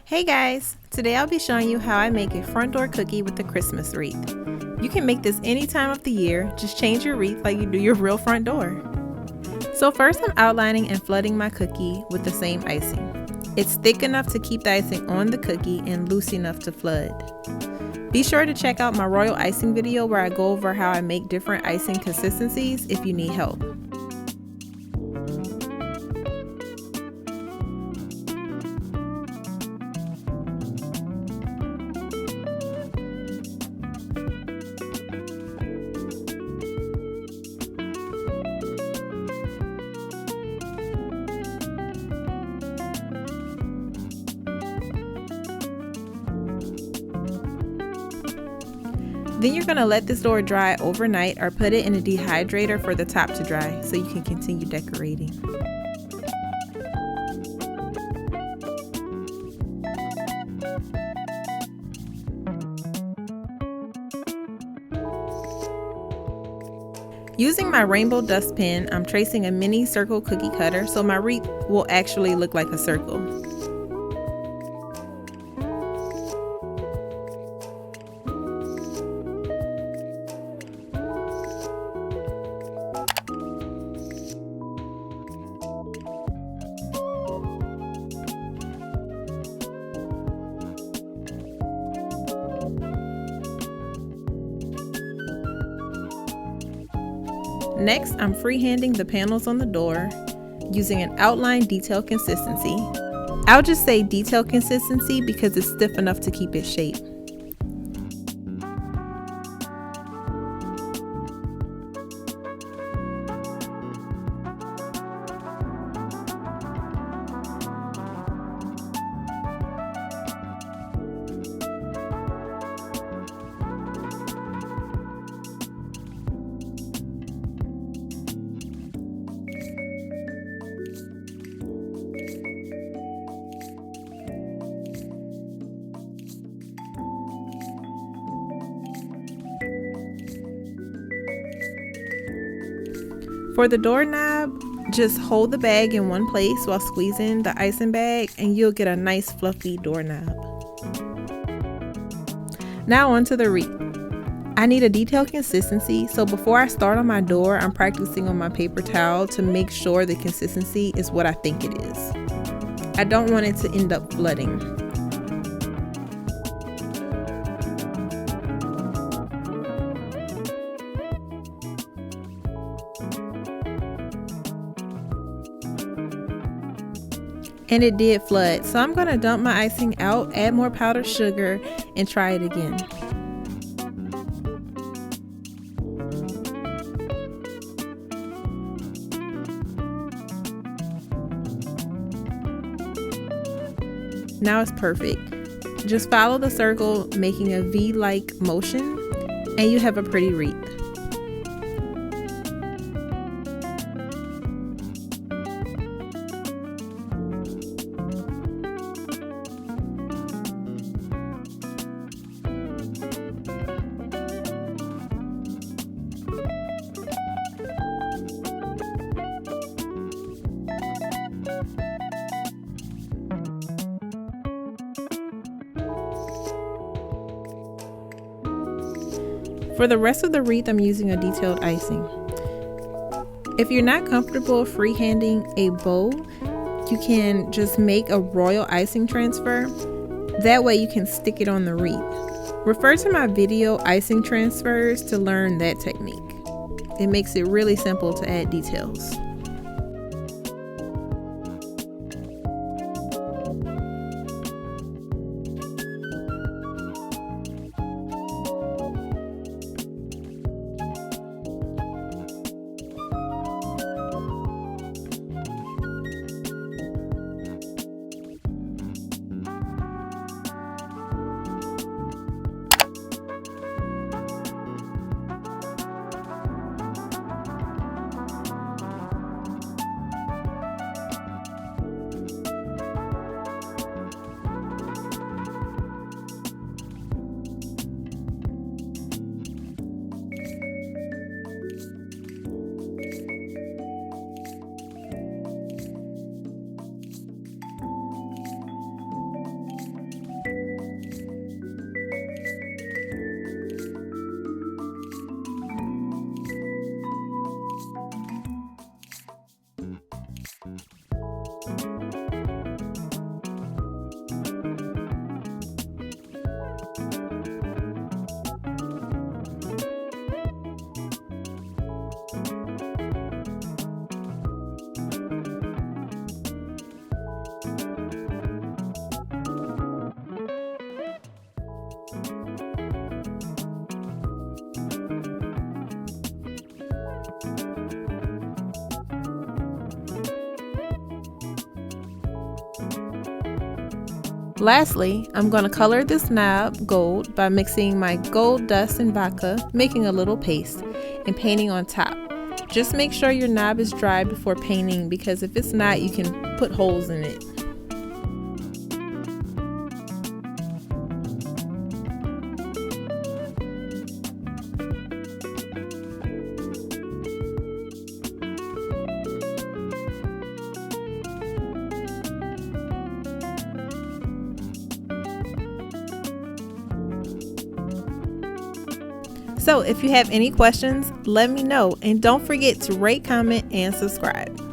Hey guys! Today I'll be showing you how I make a front door cookie with a Christmas wreath. You can make this any time of the year, just change your wreath like you do your real front door. So first I'm outlining and flooding my cookie with the same icing. It's thick enough to keep the icing on the cookie and loose enough to flood. Be sure to check out my royal icing video where I go over how I make different icing consistencies if you need help. Then you're going to let this door dry overnight or put it in a dehydrator for the top to dry so you can continue decorating. Using my rainbow dust pen, I'm tracing a mini circle cookie cutter so my wreath will actually look like a circle. Next, I'm freehanding the panels on the door using an outline detail consistency. I'll just say detail consistency because it's stiff enough to keep its shape. For the doorknob, just hold the bag in one place while squeezing the icing bag and you'll get a nice fluffy doorknob. Now onto the wreath. I need a detailed consistency, so before I start on my door, I'm practicing on my paper towel to make sure the consistency is what I think it is. I don't want it to end up flooding. And it did flood, so I'm going to dump my icing out, add more powdered sugar, and try it again. Now it's perfect. Just follow the circle, making a V-like motion, and you have a pretty wreath. For the rest of the wreath, I'm using a detailed icing. If you're not comfortable freehanding a bow, you can just make a royal icing transfer. That way you can stick it on the wreath. Refer to my video icing transfers to learn that technique. It makes it really simple to add details. Lastly, I'm going to color this knob gold by mixing my gold dust and vodka, making a little paste, and painting on top. Just make sure your knob is dry before painting, because if it's not, you can put holes in it. So if you have any questions, let me know, and don't forget to rate, comment, and subscribe.